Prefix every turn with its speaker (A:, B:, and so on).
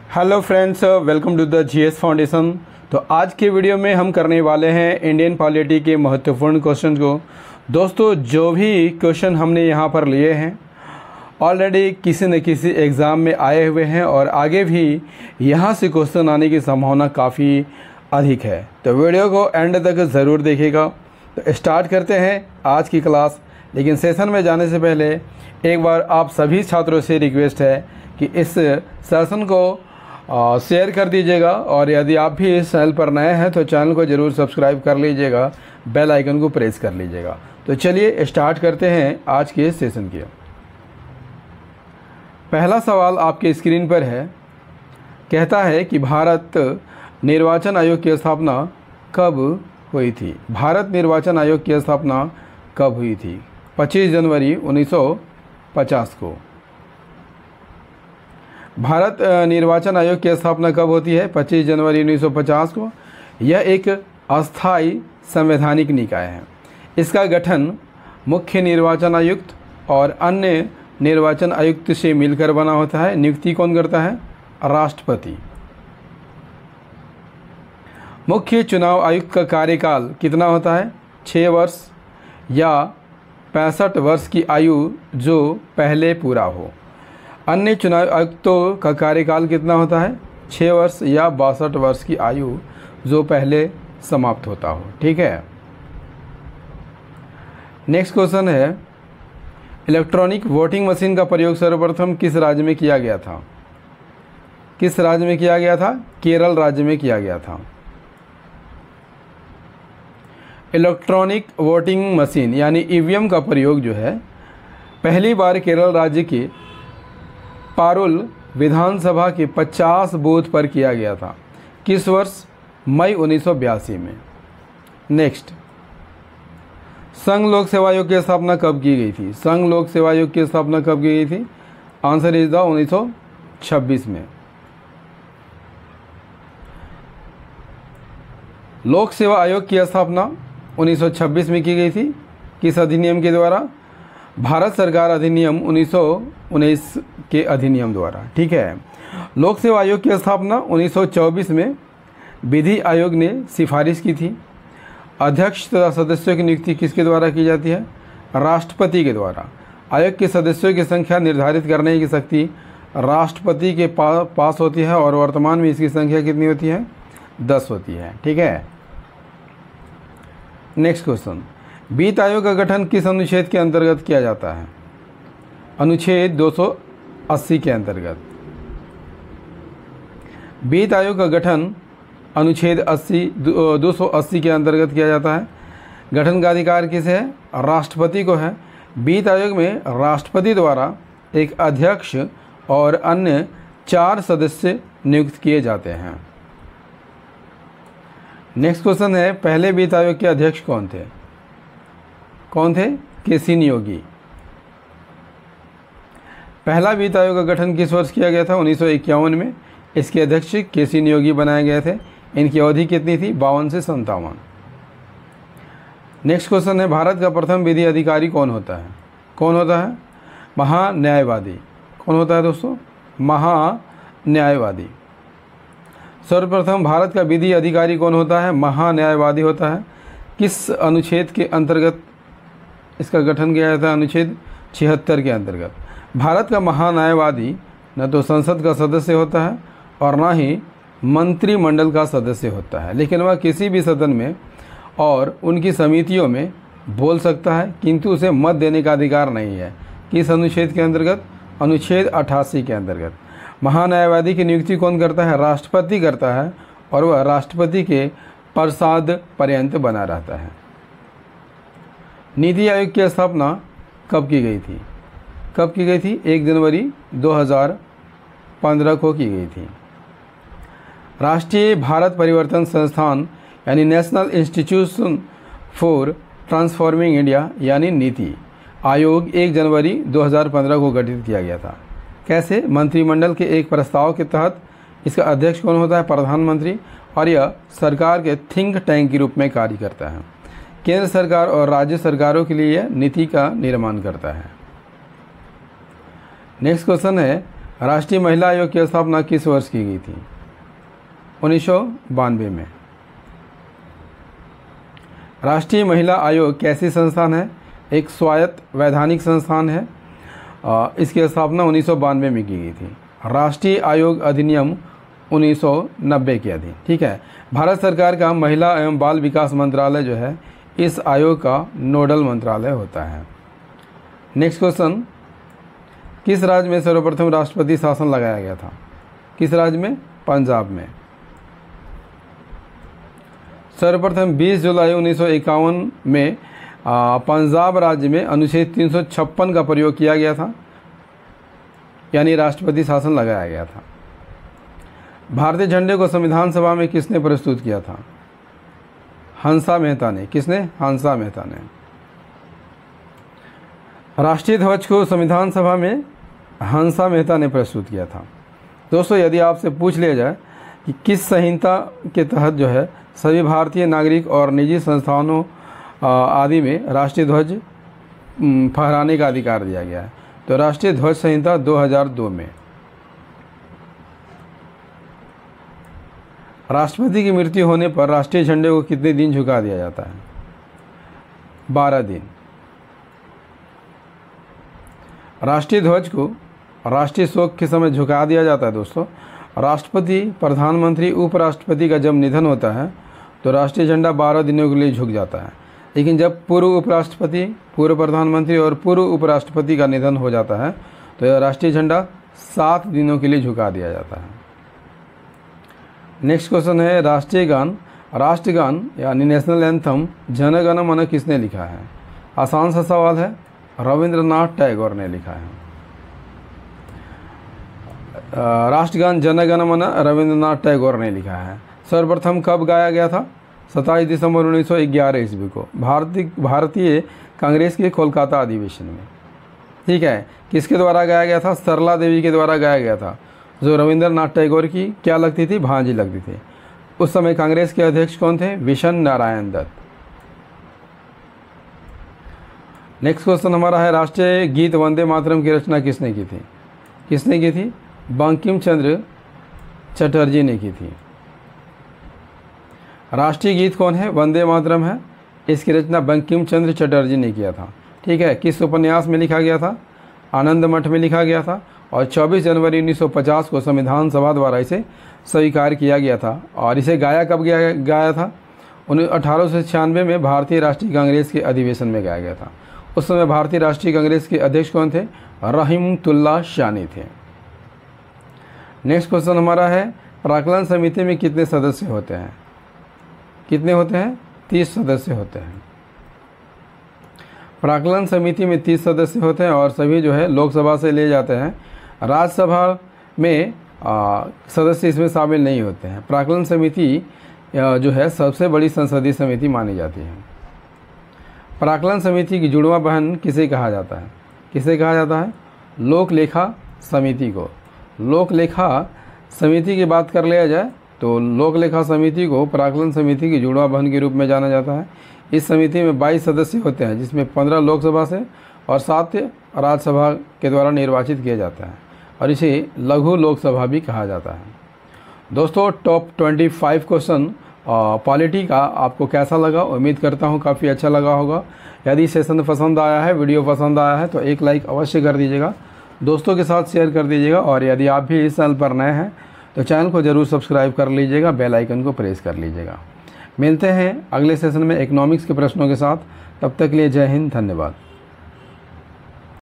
A: Hello friends, welcome to the GS foundation. तो आज के वीडियो में हम करने वाले हैं इंडियन पॉलिटी के महत्वपूर्ण क्वेश्चन को। दोस्तों, जो भी क्वेश्चन हमने यहाँ पर लिए हैं ऑलरेडी किसी न किसी एग्ज़ाम में आए हुए हैं और आगे भी यहाँ से क्वेश्चन आने की संभावना काफ़ी अधिक है। तो वीडियो को एंड तक ज़रूर देखिएगा। तो स्टार्ट करते हैं आज की क्लास। लेकिन सेशन में जाने से पहले एक बार आप सभी छात्रों से रिक्वेस्ट है कि इस सेशन को शेयर कर दीजिएगा और यदि आप भी इस चैनल पर नए हैं तो चैनल को ज़रूर सब्सक्राइब कर लीजिएगा, बेल आइकन को प्रेस कर लीजिएगा। तो चलिए स्टार्ट करते हैं आज के सेशन की। पहला सवाल आपके स्क्रीन पर है, कहता है कि भारत निर्वाचन आयोग की स्थापना कब हुई थी। भारत निर्वाचन आयोग की स्थापना कब हुई थी? 25 जनवरी 1950 को। भारत निर्वाचन आयोग की स्थापना कब होती है? 25 जनवरी 1950 को। यह एक अस्थायी संवैधानिक निकाय है। इसका गठन मुख्य निर्वाचन आयुक्त और अन्य निर्वाचन आयुक्त से मिलकर बना होता है। नियुक्ति कौन करता है? राष्ट्रपति। मुख्य चुनाव आयुक्त का कार्यकाल कितना होता है? 6 वर्ष या 65 वर्ष की आयु जो पहले पूरा हो। अन्य चुनाव आयुक्तों का कार्यकाल कितना होता है? 6 वर्ष या 62 वर्ष की आयु जो पहले समाप्त होता हो। ठीक है। नेक्स्ट क्वेश्चन है, इलेक्ट्रॉनिक वोटिंग मशीन का प्रयोग सर्वप्रथम किस राज्य में किया गया था? किस राज्य में किया गया था? केरल राज्य में किया गया था। इलेक्ट्रॉनिक वोटिंग मशीन यानी ईवीएम का प्रयोग जो है पहली बार केरल राज्य के पारुल विधानसभा के 50 बूथ पर किया गया था। किस वर्ष? मई 1982 में। नेक्स्ट, संघ लोक सेवा आयोग की स्थापना कब की गई थी? संघ लोक सेवा आयोग की स्थापना कब की गई थी? आंसर इज द 1926 में। लोक सेवा आयोग की स्थापना 1926 में की गई थी। किस अधिनियम के द्वारा? भारत सरकार अधिनियम 1919 के अधिनियम द्वारा। ठीक है। लोक सेवा आयोग की स्थापना 1924 में विधि आयोग ने सिफारिश की थी। अध्यक्ष तथा सदस्यों की नियुक्ति किसके द्वारा की जाती है? राष्ट्रपति के द्वारा। आयोग के सदस्यों की संख्या निर्धारित करने की शक्ति राष्ट्रपति के पास होती है और वर्तमान में इसकी संख्या कितनी होती है? 10 होती है। ठीक है। नेक्स्ट क्वेश्चन, वित्त आयोग का गठन किस अनुच्छेद के अंतर्गत किया जाता है? अनुच्छेद 280 के अंतर्गत। वित्त आयोग का गठन अनुच्छेद 280 के अंतर्गत किया जाता है। गठन का अधिकार किसे है? राष्ट्रपति को है। वित्त आयोग में राष्ट्रपति द्वारा एक अध्यक्ष और अन्य 4 सदस्य नियुक्त किए जाते हैं। नेक्स्ट क्वेश्चन है, पहले वित्त आयोग के अध्यक्ष कौन थे? कौन थे? केसिन योगी। पहला वित्त आयोग का गठन किस वर्ष किया गया था? 1951 में। इसके अध्यक्ष केसिन योगी बनाए गए थे। इनकी अवधि कितनी थी? 52 से 57। नेक्स्ट क्वेश्चन है, भारत का प्रथम विधि अधिकारी कौन होता है? कौन होता है? महान्यायवादी। कौन होता है दोस्तों? महान्यायवादी। सर्वप्रथम भारत का विधि अधिकारी कौन होता है? महान्यायवादी होता है। किस अनुच्छेद के अंतर्गत इसका गठन किया जाता है? अनुच्छेद 76 के अंतर्गत। भारत का महान्यायवादी न तो संसद का सदस्य होता है और न ही मंत्रिमंडल का सदस्य होता है, लेकिन वह किसी भी सदन में और उनकी समितियों में बोल सकता है, किंतु उसे मत देने का अधिकार नहीं है। किस अनुच्छेद के अंतर्गत? अनुच्छेद 88 के अंतर्गत। महान्यायवादी की नियुक्ति कौन करता है? राष्ट्रपति करता है और वह राष्ट्रपति के प्रसाद पर्यंत बना रहता है। नीति आयोग की स्थापना कब की गई थी? कब की गई थी? 1 जनवरी 2015 को की गई थी। राष्ट्रीय भारत परिवर्तन संस्थान यानी national institution for transforming India यानी नीति आयोग 1 जनवरी 2015 को गठित किया गया था। कैसे? मंत्रिमंडल के एक प्रस्ताव के तहत। इसका अध्यक्ष कौन होता है? प्रधानमंत्री। और यह सरकार के थिंक टैंक के रूप में कार्य करता है। केंद्र सरकार और राज्य सरकारों के लिए नीति का निर्माण करता है। नेक्स्ट क्वेश्चन है, राष्ट्रीय महिला आयोग की स्थापना किस वर्ष की गई थी? 1992 में। राष्ट्रीय महिला आयोग कैसी संस्थान है? एक स्वायत्त वैधानिक संस्थान है। इसकी स्थापना 1992 में की गई थी। राष्ट्रीय आयोग अधिनियम 1990 के अधीन। ठीक है। भारत सरकार का महिला एवं बाल विकास मंत्रालय जो है इस आयोग का नोडल मंत्रालय होता है। नेक्स्ट क्वेश्चन, किस राज्य में सर्वप्रथम राष्ट्रपति शासन लगाया गया था? किस राज्य में? पंजाब में। सर्वप्रथम 20 जुलाई 1951 में पंजाब राज्य में अनुच्छेद 356 का प्रयोग किया गया था, यानी राष्ट्रपति शासन लगाया गया था। भारतीय झंडे को संविधान सभा में किसने प्रस्तुत किया था? हंसा मेहता ने। किसने? हंसा मेहता ने। राष्ट्रीय ध्वज को संविधान सभा में हंसा मेहता ने प्रस्तुत किया था। दोस्तों, यदि आपसे पूछ लिया जाए कि किस संहिता के तहत जो है सभी भारतीय नागरिक और निजी संस्थानों आदि में राष्ट्रीय ध्वज फहराने का अधिकार दिया गया है, तो राष्ट्रीय ध्वज संहिता 2002 में। राष्ट्रपति की मृत्यु होने पर राष्ट्रीय झंडे को कितने दिन झुका दिया जाता है? 12 दिन। राष्ट्रीय ध्वज को राष्ट्रीय शोक के समय झुका दिया जाता है। दोस्तों, राष्ट्रपति, प्रधानमंत्री, उपराष्ट्रपति का जब निधन होता है तो राष्ट्रीय झंडा 12 दिनों के लिए झुक जाता है, लेकिन जब पूर्व उपराष्ट्रपति, पूर्व प्रधानमंत्री और पूर्व उपराष्ट्रपति का निधन हो जाता है तो यह राष्ट्रीय झंडा 7 दिनों के लिए झुका दिया जाता है। नेक्स्ट क्वेश्चन है, राष्ट्रगान यानी नेशनल एंथम जन गण मन किसने लिखा है? आसान सा सवाल है, रविंद्रनाथ टैगोर ने लिखा है। राष्ट्रगान जन गण मन रविंद्रनाथ टैगोर ने लिखा है। सर्वप्रथम कब गाया गया था? 27 दिसंबर 1911 ईस्वी को भारतीय कांग्रेस के कोलकाता अधिवेशन में। ठीक है। किसके द्वारा गाया गया था? सरला देवी के द्वारा गाया गया था, जो रविंद्रनाथ टैगोर की क्या लगती थी? भांजी लगती थी। उस समय कांग्रेस के अध्यक्ष कौन थे? विशन नारायण दत्त। नेक्स्ट क्वेश्चन हमारा है, राष्ट्रीय गीत वंदे मातरम की रचना किसने की थी? किसने की थी? बंकिम चंद्र चटर्जी ने की थी। राष्ट्रीय गीत कौन है? वंदे मातरम है। इसकी रचना बंकिम चंद्र चटर्जी ने किया था। ठीक है। किस उपन्यास में लिखा गया था? आनंद मठ में लिखा गया था और 24 जनवरी 1950 को संविधान सभा द्वारा इसे स्वीकार किया गया था। और इसे गाया कब गाया था? 1896 में भारतीय राष्ट्रीय कांग्रेस के अधिवेशन में गाया गया था। उस समय भारतीय राष्ट्रीय कांग्रेस के अध्यक्ष कौन थे? रहीमतुल्लाह शानी थे। नेक्स्ट क्वेश्चन हमारा है, प्राक्कलन समिति में कितने सदस्य होते हैं? कितने होते हैं? 30 सदस्य होते हैं। प्राक्कलन समिति में 30 सदस्य होते हैं और सभी जो है लोकसभा से ले जाते हैं। राज्यसभा में सदस्य इसमें शामिल नहीं होते हैं। प्राक्कलन समिति जो है सबसे बड़ी संसदीय समिति मानी जाती है। प्राक्कलन समिति की जुड़वा बहन किसे कहा जाता है? किसे कहा जाता है? लोक लेखा समिति को। लोक लेखा समिति की बात कर लिया जाए तो लोक लेखा समिति को प्राक्कलन समिति की जुड़वा बहन के रूप में जाना जाता है। इस समिति में 22 सदस्य होते हैं, जिसमें 15 लोकसभा से और 7 राज्यसभा के द्वारा निर्वाचित किया जाता है और इसे लघु लोकसभा भी कहा जाता है। दोस्तों, टॉप 25 क्वेश्चन पॉलिटी का आपको कैसा लगा? उम्मीद करता हूँ काफ़ी अच्छा लगा होगा। यदि सेशन पसंद आया है, वीडियो पसंद आया है तो एक लाइक अवश्य कर दीजिएगा, दोस्तों के साथ शेयर कर दीजिएगा और यदि आप भी इस चैनल पर नए हैं तो चैनल को ज़रूर सब्सक्राइब कर लीजिएगा, बेल आइकन को प्रेस कर लीजिएगा। मिलते हैं अगले सेशन में इकोनॉमिक्स के प्रश्नों के साथ। तब तक के लिए जय हिंद, धन्यवाद।